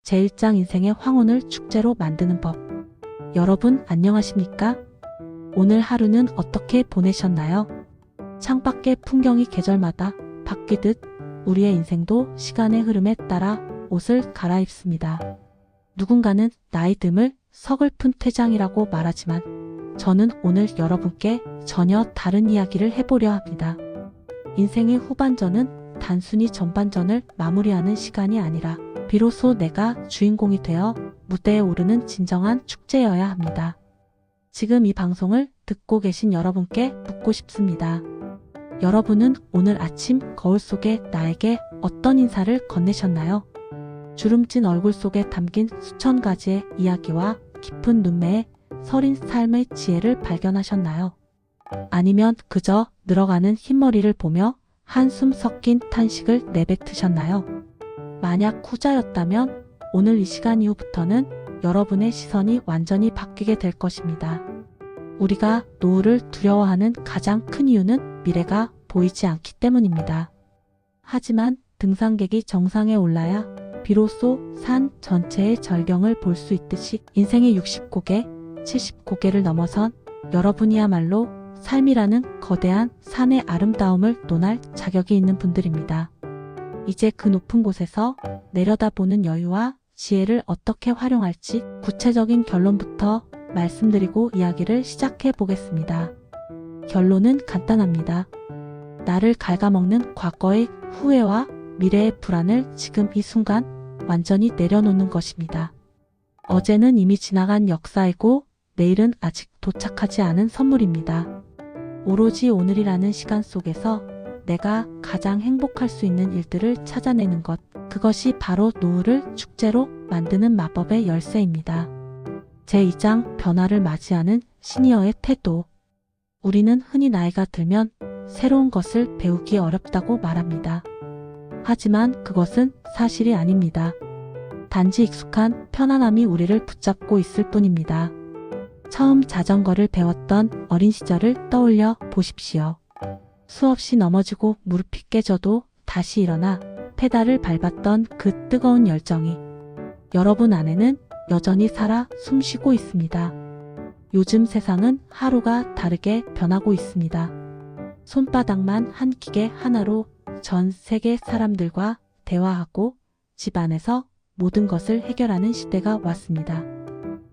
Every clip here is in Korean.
제1장 인생의 황혼을 축제로 만드는 법. 여러분 안녕하십니까? 오늘 하루는 어떻게 보내셨나요? 창밖의 풍경이 계절마다 바뀌듯 우리의 인생도 시간의 흐름에 따라 옷을 갈아입습니다. 누군가는 나이 듦을 서글픈 퇴장이라고 말하지만 저는 오늘 여러분께 전혀 다른 이야기를 해보려 합니다. 인생의 후반전은 단순히 전반전을 마무리하는 시간이 아니라 비로소 내가 주인공이 되어 무대에 오르는 진정한 축제여야 합니다. 지금 이 방송을 듣고 계신 여러분께 묻고 싶습니다. 여러분은 오늘 아침 거울 속에 나에게 어떤 인사를 건네셨나요? 주름진 얼굴 속에 담긴 수천 가지의 이야기와 깊은 눈매에 서린 삶의 지혜를 발견하셨나요? 아니면 그저 늘어가는 흰머리를 보며 한숨 섞인 탄식을 내뱉으셨나요? 만약 후자였다면 오늘 이 시간 이후부터는 여러분의 시선이 완전히 바뀌게 될 것입니다. 우리가 노후를 두려워하는 가장 큰 이유는 미래가 보이지 않기 때문입니다. 하지만 등산객이 정상에 올라야 비로소 산 전체의 절경을 볼 수 있듯이 인생의 60고개, 70고개를 넘어선 여러분이야말로 삶이라는 거대한 산의 아름다움을 논할 자격이 있는 분들입니다. 이제 그 높은 곳에서 내려다보는 여유와 지혜를 어떻게 활용할지 구체적인 결론부터 말씀드리고 이야기를 시작해 보겠습니다. 결론은 간단합니다. 나를 갉아먹는 과거의 후회와 미래의 불안을 지금 이 순간 완전히 내려놓는 것입니다. 어제는 이미 지나간 역사이고 내일은 아직 도착하지 않은 선물입니다. 오로지 오늘이라는 시간 속에서 내가 가장 행복할 수 있는 일들을 찾아내는 것, 그것이 바로 노후를 축제로 만드는 마법의 열쇠입니다. 제2장 변화를 맞이하는 시니어의 태도. 우리는 흔히 나이가 들면 새로운 것을 배우기 어렵다고 말합니다. 하지만 그것은 사실이 아닙니다. 단지 익숙한 편안함이 우리를 붙잡고 있을 뿐입니다. 처음 자전거를 배웠던 어린 시절을 떠올려 보십시오. 수없이 넘어지고 무릎이 깨져도 다시 일어나 페달을 밟았던 그 뜨거운 열정이 여러분 안에는 여전히 살아 숨쉬고 있습니다. 요즘 세상은 하루가 다르게 변하고 있습니다. 손바닥만 한 기계 하나로 전 세계 사람들과 대화하고 집 안에서 모든 것을 해결하는 시대가 왔습니다.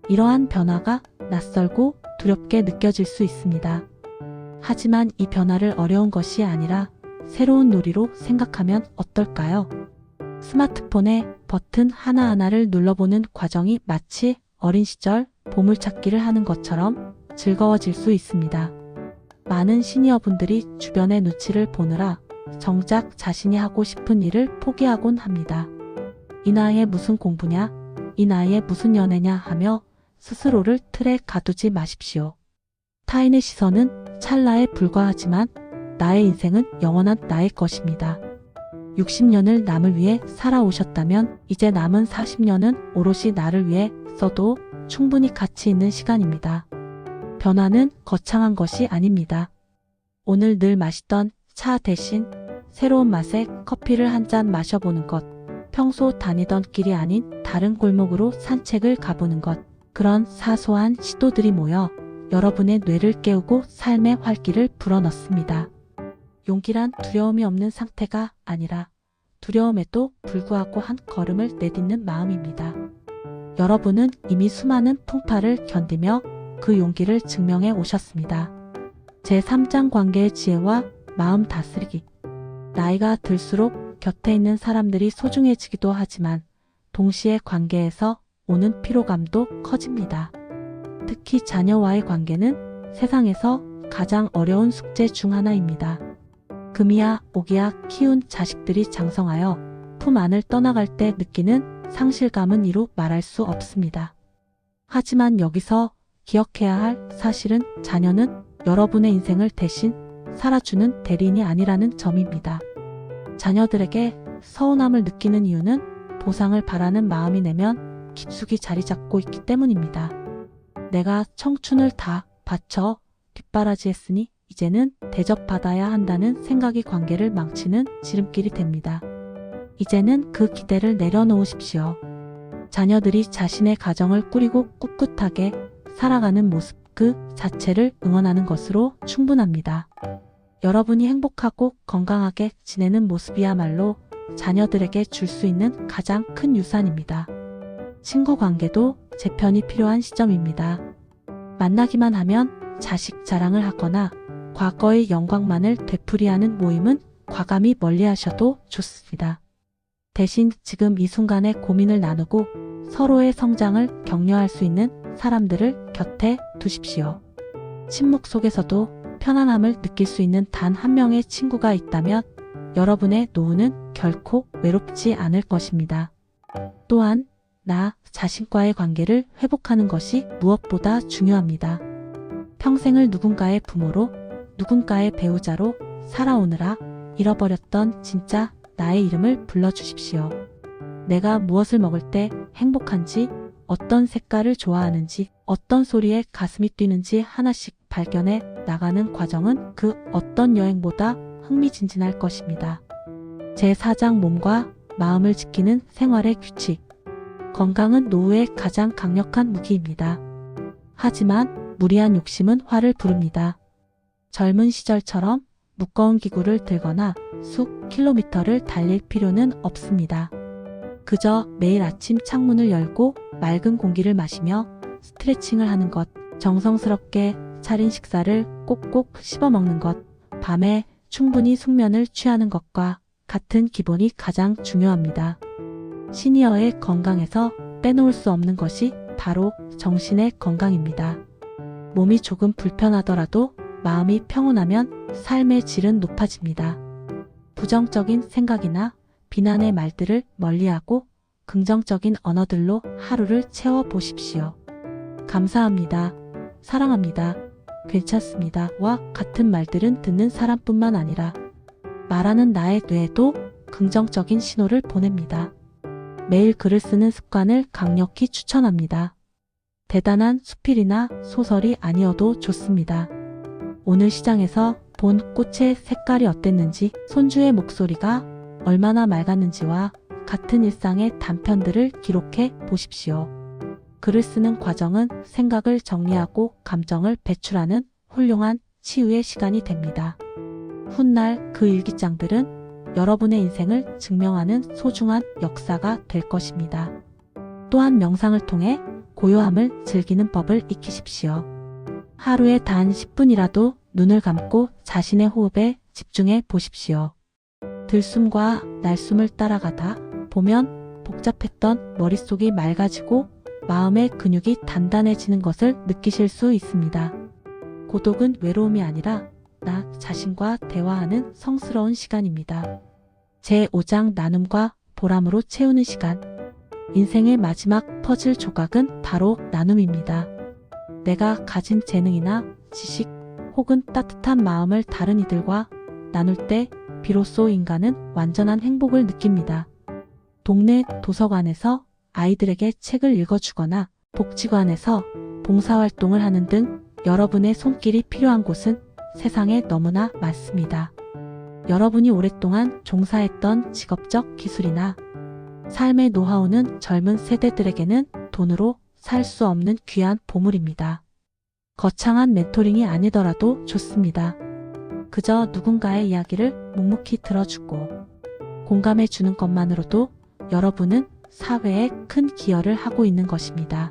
이러한 변화가 낯설고 두렵게 느껴질 수 있습니다. 하지만 이 변화를 어려운 것이 아니라 새로운 놀이로 생각하면 어떨까요? 스마트폰의 버튼 하나하나를 눌러보는 과정이 마치 어린 시절 보물찾기를 하는 것처럼 즐거워질 수 있습니다. 많은 시니어분들이 주변의 눈치를 보느라 정작 자신이 하고 싶은 일을 포기하곤 합니다. 이 나이에 무슨 공부냐, 이 나이에 무슨 연애냐 하며 스스로를 틀에 가두지 마십시오. 타인의 시선은 찰나에 불과하지만 나의 인생은 영원한 나의 것입니다. 60년을 남을 위해 살아오셨다면 이제 남은 40년은 오롯이 나를 위해 써도 충분히 가치 있는 시간입니다. 변화는 거창한 것이 아닙니다. 오늘 늘 마시던 차 대신 새로운 맛의 커피를 한 잔 마셔보는 것, 평소 다니던 길이 아닌 다른 골목으로 산책을 가보는 것, 그런 사소한 시도들이 모여 여러분의 뇌를 깨우고 삶의 활기를 불어넣습니다. 용기란 두려움이 없는 상태가 아니라 두려움에도 불구하고 한 걸음을 내딛는 마음입니다. 여러분은 이미 수많은 풍파를 견디며 그 용기를 증명해 오셨습니다. 제3장 관계의 지혜와 마음 다스리기. 나이가 들수록 곁에 있는 사람들이 소중해지기도 하지만 동시에 관계에서 오는 피로감도 커집니다. 특히 자녀와의 관계는 세상에서 가장 어려운 숙제 중 하나입니다. 금이야 오기야 키운 자식들이 장성하여 품 안을 떠나갈 때 느끼는 상실감은 이루 말할 수 없습니다. 하지만 여기서 기억해야 할 사실은 자녀는 여러분의 인생을 대신 살아주는 대리인이 아니라는 점입니다. 자녀들에게 서운함을 느끼는 이유는 보상을 바라는 마음이 내면 깊숙이 자리 잡고 있기 때문입니다. 내가 청춘을 다 바쳐 뒷바라지했으니 이제는 대접받아야 한다는 생각이 관계를 망치는 지름길이 됩니다. 이제는 그 기대를 내려놓으십시오. 자녀들이 자신의 가정을 꾸리고 꿋꿋하게 살아가는 모습 그 자체를 응원하는 것으로 충분합니다. 여러분이 행복하고 건강하게 지내는 모습이야말로 자녀들에게 줄 수 있는 가장 큰 유산입니다. 친구 관계도 재편이 필요한 시점입니다. 만나기만 하면 자식 자랑을 하거나 과거의 영광만을 되풀이하는 모임은 과감히 멀리하셔도 좋습니다. 대신 지금 이 순간의 고민을 나누고 서로의 성장을 격려할 수 있는 사람들을 곁에 두십시오. 침묵 속에서도 편안함을 느낄 수 있는 단 한 명의 친구가 있다면 여러분의 노후는 결코 외롭지 않을 것입니다. 또한 나 자신과의 관계를 회복하는 것이 무엇보다 중요합니다. 평생을 누군가의 부모로, 누군가의 배우자로 살아오느라 잃어버렸던 진짜 나의 이름을 불러주십시오. 내가 무엇을 먹을 때 행복한지, 어떤 색깔을 좋아하는지, 어떤 소리에 가슴이 뛰는지 하나씩 발견해 나가는 과정은 그 어떤 여행보다 흥미진진할 것입니다. 제4장 몸과 마음을 지키는 생활의 규칙. 건강은 노후의 가장 강력한 무기입니다. 하지만 무리한 욕심은 화를 부릅니다. 젊은 시절처럼 무거운 기구를 들거나 수 킬로미터를 달릴 필요는 없습니다. 그저 매일 아침 창문을 열고 맑은 공기를 마시며 스트레칭을 하는 것, 정성스럽게 차린 식사를 꼭꼭 씹어 먹는 것, 밤에 충분히 숙면을 취하는 것과 같은 기본이 가장 중요합니다. 시니어의 건강에서 빼놓을 수 없는 것이 바로 정신의 건강입니다. 몸이 조금 불편하더라도 마음이 평온하면 삶의 질은 높아집니다. 부정적인 생각이나 비난의 말들을 멀리하고 긍정적인 언어들로 하루를 채워보십시오. 감사합니다. 사랑합니다. 괜찮습니다. 와 같은 말들은 듣는 사람뿐만 아니라 말하는 나의 뇌에도 긍정적인 신호를 보냅니다. 매일 글을 쓰는 습관을 강력히 추천합니다. 대단한 수필이나 소설이 아니어도 좋습니다. 오늘 시장에서 본 꽃의 색깔이 어땠는지, 손주의 목소리가 얼마나 맑았는지와 같은 일상의 단편들을 기록해 보십시오. 글을 쓰는 과정은 생각을 정리하고 감정을 배출하는 훌륭한 치유의 시간이 됩니다. 훗날 그 일기장들은 여러분의 인생을 증명하는 소중한 역사가 될 것입니다. 또한 명상을 통해 고요함을 즐기는 법을 익히십시오. 하루에 단 10분이라도 눈을 감고 자신의 호흡에 집중해 보십시오. 들숨과 날숨을 따라가다 보면 복잡했던 머릿속이 맑아지고 마음의 근육이 단단해지는 것을 느끼실 수 있습니다. 고독은 외로움이 아니라 나 자신과 대화하는 성스러운 시간입니다. 제5장 나눔과 보람으로 채우는 시간. 인생의 마지막 퍼즐 조각은 바로 나눔입니다. 내가 가진 재능이나 지식 혹은 따뜻한 마음을 다른 이들과 나눌 때 비로소 인간은 완전한 행복을 느낍니다. 동네 도서관에서 아이들에게 책을 읽어주거나 복지관에서 봉사활동을 하는 등 여러분의 손길이 필요한 곳은 세상에 너무나 많습니다. 여러분이 오랫동안 종사했던 직업적 기술이나 삶의 노하우는 젊은 세대들에게는 돈으로 살 수 없는 귀한 보물입니다. 거창한 멘토링이 아니더라도 좋습니다. 그저 누군가의 이야기를 묵묵히 들어주고 공감해 주는 것만으로도 여러분은 사회에 큰 기여를 하고 있는 것입니다.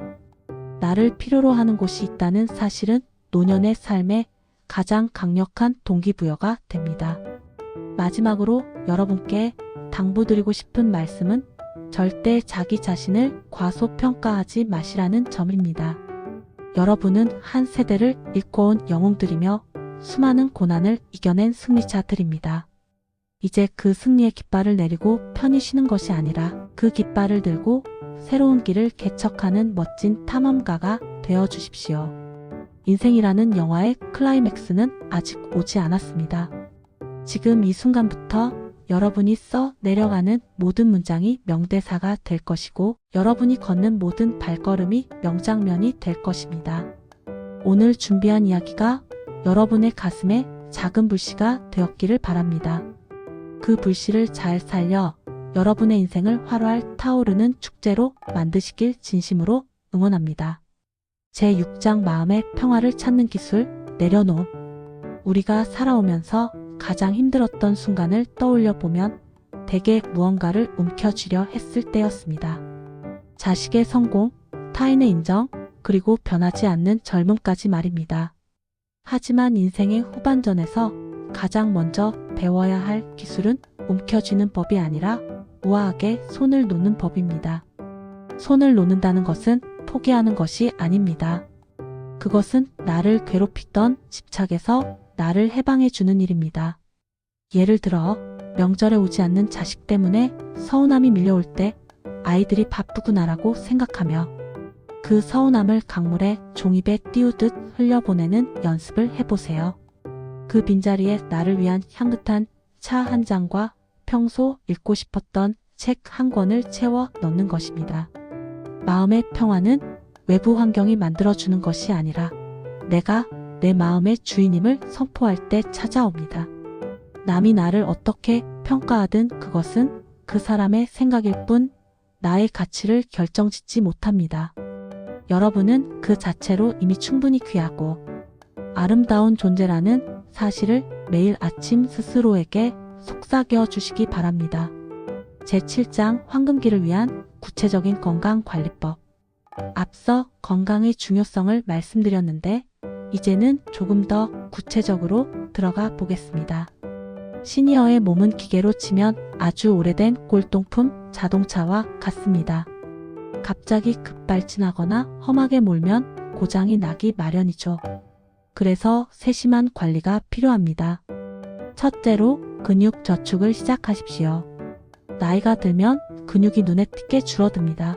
나를 필요로 하는 곳이 있다는 사실은 노년의 삶에 가장 강력한 동기부여가 됩니다. 마지막으로 여러분께 당부드리고 싶은 말씀은 절대 자기 자신을 과소평가하지 마시라는 점입니다. 여러분은 한 세대를 일궈온 영웅들이며 수많은 고난을 이겨낸 승리자들입니다. 이제 그 승리의 깃발을 내리고 편히 쉬는 것이 아니라 그 깃발을 들고 새로운 길을 개척하는 멋진 탐험가가 되어 주십시오. 인생이라는 영화의 클라이맥스는 아직 오지 않았습니다. 지금 이 순간부터 여러분이 써 내려가는 모든 문장이 명대사가 될 것이고 여러분이 걷는 모든 발걸음이 명장면이 될 것입니다. 오늘 준비한 이야기가 여러분의 가슴에 작은 불씨가 되었기를 바랍니다. 그 불씨를 잘 살려 여러분의 인생을 활활 타오르는 축제로 만드시길 진심으로 응원합니다. 제6장 마음의 평화를 찾는 기술, 내려놓음. 우리가 살아오면서 가장 힘들었던 순간을 떠올려 보면 대개 무언가를 움켜쥐려 했을 때였습니다. 자식의 성공, 타인의 인정, 그리고 변하지 않는 젊음까지 말입니다. 하지만 인생의 후반전에서 가장 먼저 배워야 할 기술은 움켜쥐는 법이 아니라 우아하게 손을 놓는 법입니다. 손을 놓는다는 것은 포기하는 것이 아닙니다. 그것은 나를 괴롭히던 집착에서 나를 해방해 주는 일입니다. 예를 들어 명절에 오지 않는 자식 때문에 서운함이 밀려올 때 아이들이 바쁘구나라고 생각하며 그 서운함을 강물에 종이배 띄우듯 흘려보내는 연습을 해보세요. 그 빈자리에 나를 위한 향긋한 차 한 잔과 평소 읽고 싶었던 책 한 권을 채워 넣는 것입니다. 마음의 평화는 외부 환경이 만들어주는 것이 아니라 내가 내 마음의 주인임을 선포할 때 찾아옵니다. 남이 나를 어떻게 평가하든 그것은 그 사람의 생각일 뿐 나의 가치를 결정짓지 못합니다. 여러분은 그 자체로 이미 충분히 귀하고 아름다운 존재라는 사실을 매일 아침 스스로에게 속삭여 주시기 바랍니다. 제7장 황금기를 위한 구체적인 건강관리법. 앞서 건강의 중요성을 말씀드렸는데 이제는 조금 더 구체적으로 들어가 보겠습니다. 시니어의 몸은 기계로 치면 아주 오래된 꼴통품 자동차와 같습니다. 갑자기 급발진하거나 험하게 몰면 고장이 나기 마련이죠. 그래서 세심한 관리가 필요합니다. 첫째로 근육 저축을 시작하십시오. 나이가 들면 근육이 눈에 띄게 줄어듭니다.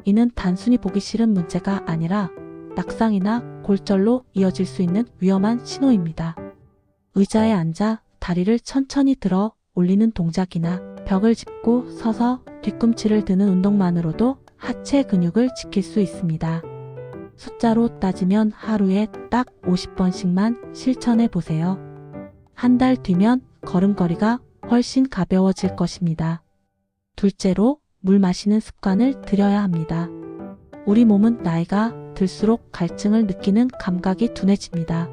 이는 단순히 보기 싫은 문제가 아니라 낙상이나 골절로 이어질 수 있는 위험한 신호입니다. 의자에 앉아 다리를 천천히 들어 올리는 동작이나 벽을 짚고 서서 뒤꿈치를 드는 운동만으로도 하체 근육을 지킬 수 있습니다. 숫자로 따지면 하루에 딱 50번씩만 실천해 보세요. 한 달 뒤면 걸음걸이가 훨씬 가벼워질 것입니다. 둘째로 물 마시는 습관을 들여야 합니다. 우리 몸은 나이가 들수록 갈증을 느끼는 감각이 둔해집니다.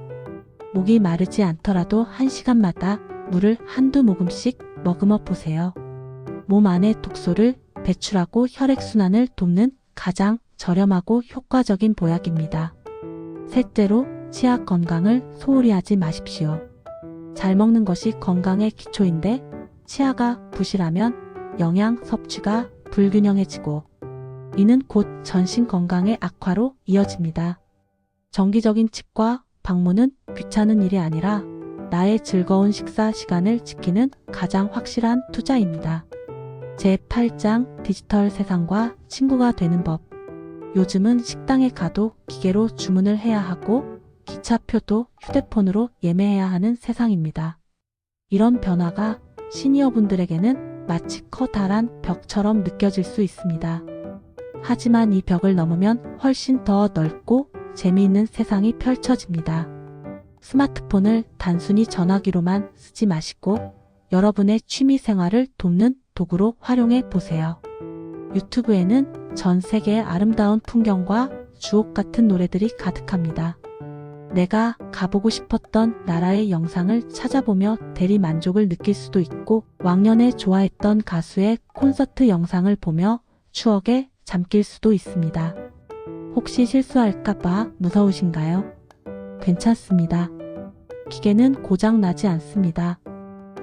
목이 마르지 않더라도 1시간마다 물을 한두 모금씩 머금어 보세요. 몸 안의 독소를 배출하고 혈액순환을 돕는 가장 저렴하고 효과적인 보약입니다. 셋째로 치아 건강을 소홀히 하지 마십시오. 잘 먹는 것이 건강의 기초인데 치아가 부실하면 영양 섭취가 불균형해지고 이는 곧 전신 건강의 악화로 이어집니다. 정기적인 치과 방문은 귀찮은 일이 아니라 나의 즐거운 식사 시간을 지키는 가장 확실한 투자입니다. 제8장 디지털 세상과 친구가 되는 법. 요즘은 식당에 가도 기계로 주문을 해야 하고 기차표도 휴대폰으로 예매해야 하는 세상입니다. 이런 변화가 시니어분들에게는 마치 커다란 벽처럼 느껴질 수 있습니다. 하지만 이 벽을 넘으면 훨씬 더 넓고 재미있는 세상이 펼쳐집니다. 스마트폰을 단순히 전화기로만 쓰지 마시고 여러분의 취미 생활을 돕는 도구로 활용해 보세요. 유튜브에는 전 세계의 아름다운 풍경과 주옥 같은 노래들이 가득합니다. 내가 가보고 싶었던 나라의 영상을 찾아보며 대리 만족을 느낄 수도 있고 왕년에 좋아했던 가수의 콘서트 영상을 보며 추억에 잠길 수도 있습니다. 혹시 실수할까봐 무서우신가요? 괜찮습니다. 기계는 고장 나지 않습니다.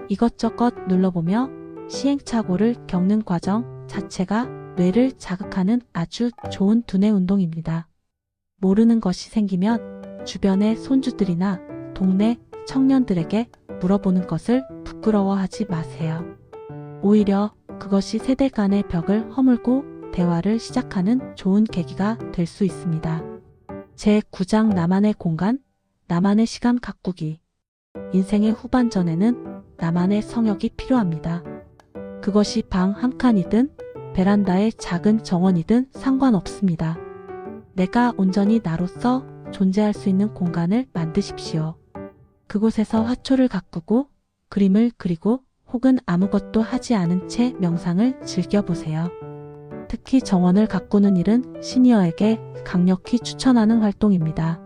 이것저것 눌러보며 시행착오를 겪는 과정 자체가 뇌를 자극하는 아주 좋은 두뇌 운동입니다. 모르는 것이 생기면 주변의 손주들이나 동네 청년들에게 물어보는 것을 부끄러워하지 마세요. 오히려 그것이 세대 간의 벽을 허물고 대화를 시작하는 좋은 계기가 될 수 있습니다. 제9장 나만의 공간, 나만의 시간 가꾸기. 인생의 후반전에는 나만의 성역이 필요합니다. 그것이 방 한 칸이든 베란다의 작은 정원이든 상관없습니다. 내가 온전히 나로서 존재할 수 있는 공간을 만드십시오. 그곳에서 화초를 가꾸고 그림을 그리고 혹은 아무것도 하지 않은 채 명상을 즐겨보세요. 특히 정원을 가꾸는 일은 시니어에게 강력히 추천하는 활동입니다.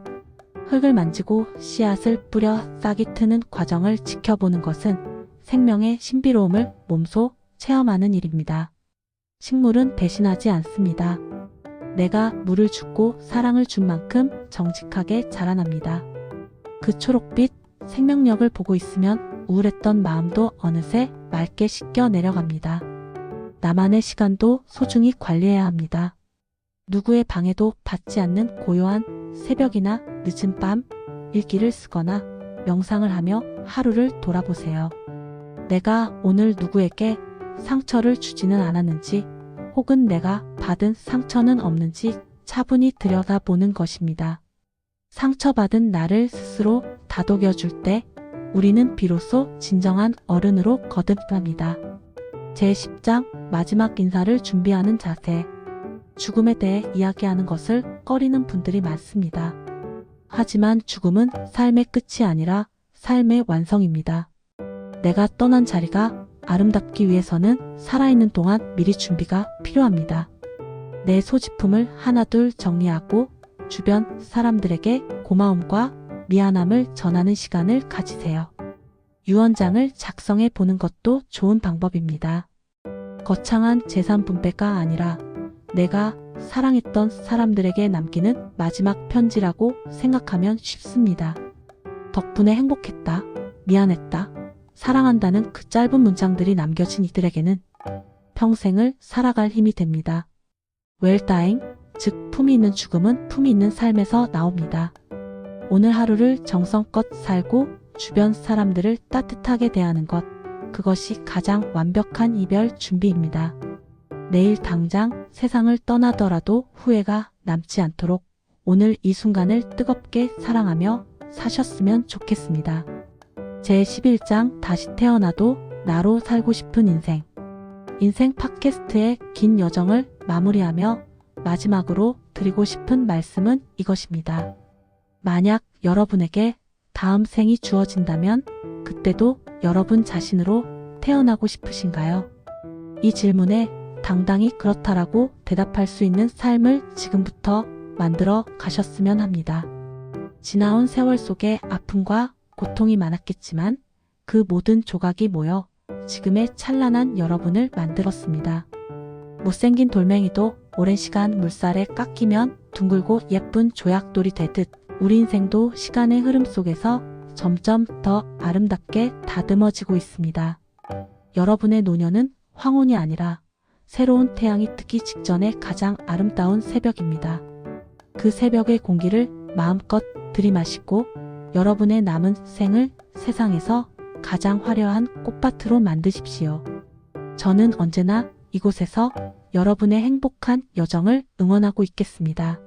흙을 만지고 씨앗을 뿌려 싹이 트는 과정을 지켜보는 것은 생명의 신비로움을 몸소 체험하는 일입니다. 식물은 배신하지 않습니다. 내가 물을 줍고 사랑을 준 만큼 정직하게 자라납니다. 그 초록빛 생명력을 보고 있으면 우울했던 마음도 어느새 맑게 씻겨 내려갑니다. 나만의 시간도 소중히 관리해야 합니다. 누구의 방해도 받지 않는 고요한 새벽이나 늦은 밤 일기를 쓰거나 명상을 하며 하루를 돌아보세요. 내가 오늘 누구에게 상처를 주지는 않았는지 혹은 내가 받은 상처는 없는지 차분히 들여다보는 것입니다. 상처받은 나를 스스로 다독여줄 때 우리는 비로소 진정한 어른으로 거듭납니다. 제10장 마지막 인사를 준비하는 자세. 죽음에 대해 이야기하는 것을 꺼리는 분들이 많습니다. 하지만 죽음은 삶의 끝이 아니라 삶의 완성입니다. 내가 떠난 자리가 아름답기 위해서는 살아있는 동안 미리 준비가 필요합니다. 내 소지품을 하나둘 정리하고 주변 사람들에게 고마움과 미안함을 전하는 시간을 가지세요. 유언장을 작성해 보는 것도 좋은 방법입니다. 거창한 재산 분배가 아니라 내가 사랑했던 사람들에게 남기는 마지막 편지라고 생각하면 쉽습니다. 덕분에 행복했다, 미안했다, 사랑한다는 그 짧은 문장들이 남겨진 이들에게는 평생을 살아갈 힘이 됩니다. 웰다잉, 즉 품이 있는 죽음은 품이 있는 삶에서 나옵니다. 오늘 하루를 정성껏 살고 주변 사람들을 따뜻하게 대하는 것, 그것이 가장 완벽한 이별 준비입니다. 내일 당장 세상을 떠나더라도 후회가 남지 않도록 오늘 이 순간을 뜨겁게 사랑하며 사셨으면 좋겠습니다. 제11장 다시 태어나도 나로 살고 싶은 인생. 인생 팟캐스트의 긴 여정을 마무리하며 마지막으로 드리고 싶은 말씀은 이것입니다. 만약 여러분에게 다음 생이 주어진다면 그때도 여러분 자신으로 태어나고 싶으신가요? 이 질문에 당당히 그렇다라고 대답할 수 있는 삶을 지금부터 만들어 가셨으면 합니다. 지나온 세월 속에 아픔과 고통이 많았겠지만 그 모든 조각이 모여 지금의 찬란한 여러분을 만들었습니다. 못생긴 돌멩이도 오랜 시간 물살에 깎이면 둥글고 예쁜 조약돌이 되듯 우리 인생도 시간의 흐름 속에서 점점 더 아름답게 다듬어지고 있습니다. 여러분의 노년은 황혼이 아니라 새로운 태양이 뜨기 직전의 가장 아름다운 새벽입니다. 그 새벽의 공기를 마음껏 들이마시고 여러분의 남은 생을 세상에서 가장 화려한 꽃밭으로 만드십시오. 저는 언제나 이곳에서 여러분의 행복한 여정을 응원하고 있겠습니다.